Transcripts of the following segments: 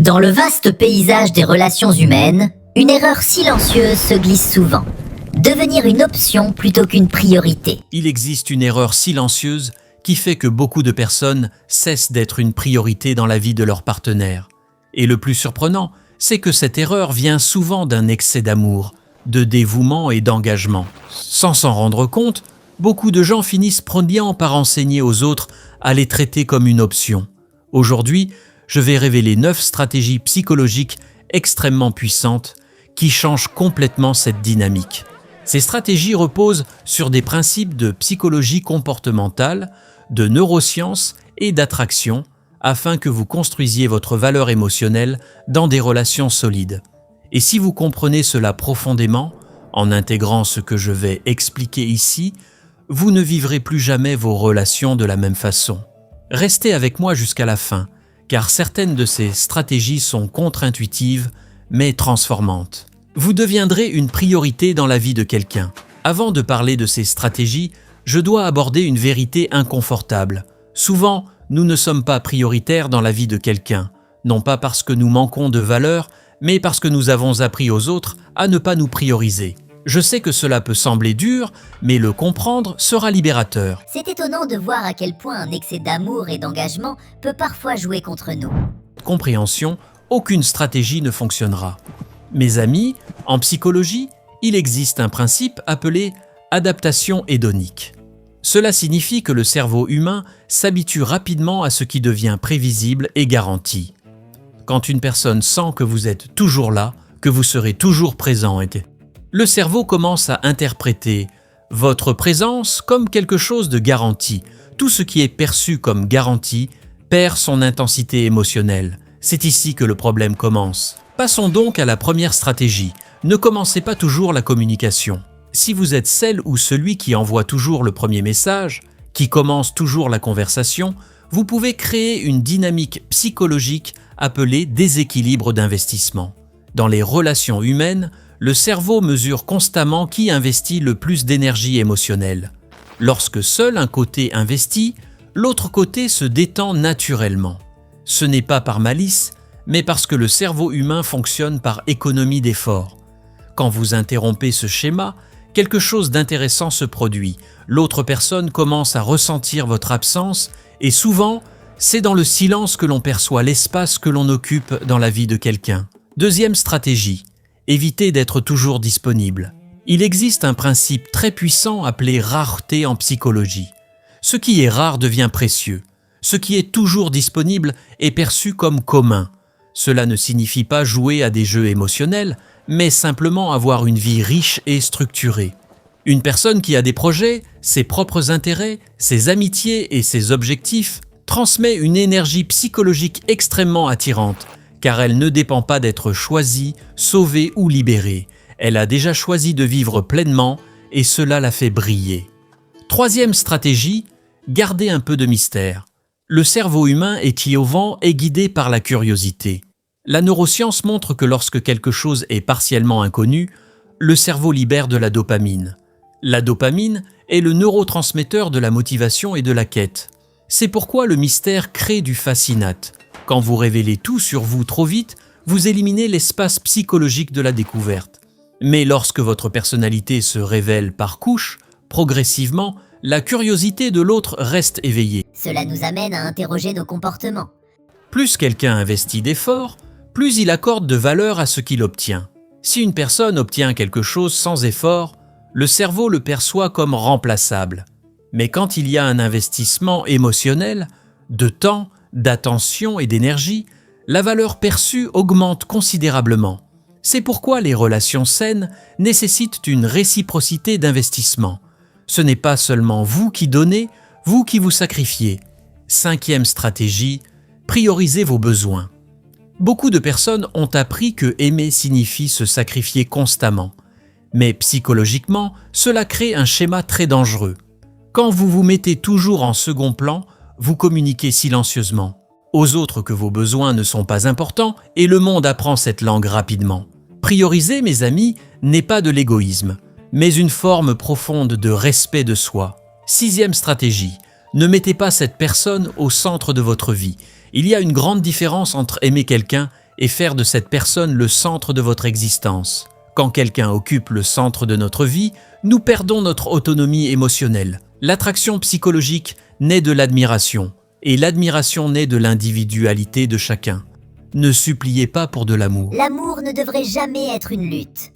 Dans le vaste paysage des relations humaines, une erreur silencieuse se glisse souvent. Devenir une option plutôt qu'une priorité. Il existe une erreur silencieuse qui fait que beaucoup de personnes cessent d'être une priorité dans la vie de leur partenaire. Et le plus surprenant, c'est que cette erreur vient souvent d'un excès d'amour, de dévouement et d'engagement. Sans s'en rendre compte, beaucoup de gens finissent prônant par enseigner aux autres à les traiter comme une option. Aujourd'hui, je vais révéler 9 stratégies psychologiques extrêmement puissantes qui changent complètement cette dynamique. Ces stratégies reposent sur des principes de psychologie comportementale, de neurosciences et d'attraction afin que vous construisiez votre valeur émotionnelle dans des relations solides. Et si vous comprenez cela profondément, en intégrant ce que je vais expliquer ici, vous ne vivrez plus jamais vos relations de la même façon. Restez avec moi jusqu'à la fin, car certaines de ces stratégies sont contre-intuitives, mais transformantes. Vous deviendrez une priorité dans la vie de quelqu'un. Avant de parler de ces stratégies, je dois aborder une vérité inconfortable. Souvent, nous ne sommes pas prioritaires dans la vie de quelqu'un, non pas parce que nous manquons de valeur, mais parce que nous avons appris aux autres à ne pas nous prioriser. Je sais que cela peut sembler dur, mais le comprendre sera libérateur. C'est étonnant de voir à quel point un excès d'amour et d'engagement peut parfois jouer contre nous. Compréhension, aucune stratégie ne fonctionnera. Mes amis, en psychologie, il existe un principe appelé adaptation hédonique. Cela signifie que le cerveau humain s'habitue rapidement à ce qui devient prévisible et garanti. Quand une personne sent que vous êtes toujours là, que vous serez toujours présent, le cerveau commence à interpréter votre présence comme quelque chose de garanti. Tout ce qui est perçu comme garanti perd son intensité émotionnelle. C'est ici que le problème commence. Passons donc à la première stratégie. Ne commencez pas toujours la communication. Si vous êtes celle ou celui qui envoie toujours le premier message, qui commence toujours la conversation, vous pouvez créer une dynamique psychologique appelée déséquilibre d'investissement. Dans les relations humaines, le cerveau mesure constamment qui investit le plus d'énergie émotionnelle. Lorsque seul un côté investit, l'autre côté se détend naturellement. Ce n'est pas par malice, mais parce que le cerveau humain fonctionne par économie d'effort. Quand vous interrompez ce schéma, quelque chose d'intéressant se produit. L'autre personne commence à ressentir votre absence et souvent, c'est dans le silence que l'on perçoit l'espace que l'on occupe dans la vie de quelqu'un. Deuxième stratégie, évitez d'être toujours disponible. Il existe un principe très puissant appelé rareté en psychologie. Ce qui est rare devient précieux. Ce qui est toujours disponible est perçu comme commun. Cela ne signifie pas jouer à des jeux émotionnels, mais simplement avoir une vie riche et structurée. Une personne qui a des projets, ses propres intérêts, ses amitiés et ses objectifs transmet une énergie psychologique extrêmement attirante, car elle ne dépend pas d'être choisie, sauvée ou libérée. Elle a déjà choisi de vivre pleinement et cela la fait briller. Troisième stratégie, gardez un peu de mystère. Le cerveau humain est innovant et guidé par la curiosité. La neuroscience montre que lorsque quelque chose est partiellement inconnu, le cerveau libère de la dopamine. La dopamine est le neurotransmetteur de la motivation et de la quête. C'est pourquoi le mystère crée du fascinate. Quand vous révélez tout sur vous trop vite, vous éliminez l'espace psychologique de la découverte. Mais lorsque votre personnalité se révèle par couches, progressivement, la curiosité de l'autre reste éveillée. Cela nous amène à interroger nos comportements. Plus quelqu'un investit d'efforts, plus il accorde de valeur à ce qu'il obtient. Si une personne obtient quelque chose sans effort, le cerveau le perçoit comme remplaçable. Mais quand il y a un investissement émotionnel, de temps, d'attention et d'énergie, la valeur perçue augmente considérablement. C'est pourquoi les relations saines nécessitent une réciprocité d'investissement. Ce n'est pas seulement vous qui donnez, vous qui vous sacrifiez. Cinquième stratégie, priorisez vos besoins. Beaucoup de personnes ont appris que aimer signifie se sacrifier constamment. Mais psychologiquement, cela crée un schéma très dangereux. Quand vous vous mettez toujours en second plan, vous communiquez silencieusement aux autres que vos besoins ne sont pas importants et le monde apprend cette langue rapidement. Prioriser, mes amis, n'est pas de l'égoïsme, mais une forme profonde de respect de soi. Sixième stratégie, ne mettez pas cette personne au centre de votre vie. Il y a une grande différence entre aimer quelqu'un et faire de cette personne le centre de votre existence. Quand quelqu'un occupe le centre de notre vie, nous perdons notre autonomie émotionnelle. L'attraction psychologique naît de l'admiration, et l'admiration naît de l'individualité de chacun. Ne suppliez pas pour de l'amour. L'amour ne devrait jamais être une lutte.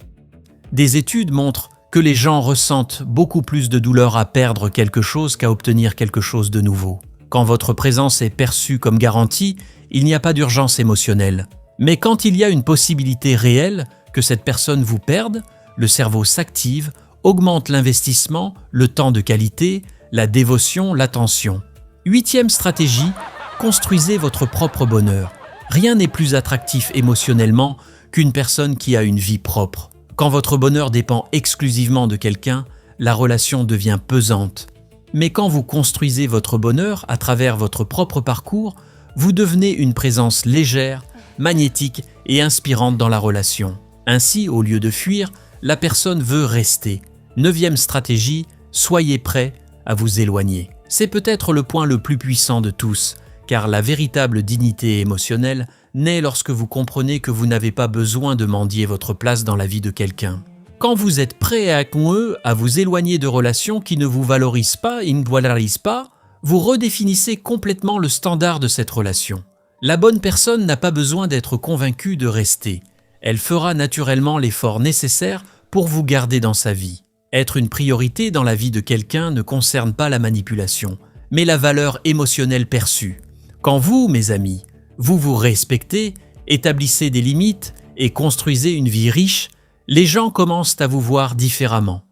Des études montrent que les gens ressentent beaucoup plus de douleur à perdre quelque chose qu'à obtenir quelque chose de nouveau. Quand votre présence est perçue comme garantie, il n'y a pas d'urgence émotionnelle. Mais quand il y a une possibilité réelle que cette personne vous perde, le cerveau s'active, augmente l'investissement, le temps de qualité, la dévotion, l'attention. 8e stratégie, construisez votre propre bonheur. Rien n'est plus attractif émotionnellement qu'une personne qui a une vie propre. Quand votre bonheur dépend exclusivement de quelqu'un, la relation devient pesante. Mais quand vous construisez votre bonheur à travers votre propre parcours, vous devenez une présence légère, magnétique et inspirante dans la relation. Ainsi, au lieu de fuir, la personne veut rester. 9e stratégie, soyez prêt à vous éloigner. C'est peut-être le point le plus puissant de tous, car la véritable dignité émotionnelle naît lorsque vous comprenez que vous n'avez pas besoin de mendier votre place dans la vie de quelqu'un. Quand vous êtes prêt à vous éloigner de relations qui ne vous valorisent pas et ne valorisent pas, vous redéfinissez complètement le standard de cette relation. La bonne personne n'a pas besoin d'être convaincue de rester. Elle fera naturellement l'effort nécessaire pour vous garder dans sa vie. Être une priorité dans la vie de quelqu'un ne concerne pas la manipulation, mais la valeur émotionnelle perçue. Quand vous, mes amis, vous vous respectez, établissez des limites et construisez une vie riche, les gens commencent à vous voir différemment.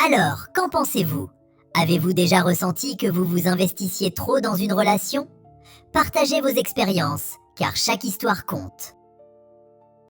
Alors, qu'en pensez-vous? Avez-vous déjà ressenti que vous vous investissiez trop dans une relation? Partagez vos expériences, car chaque histoire compte.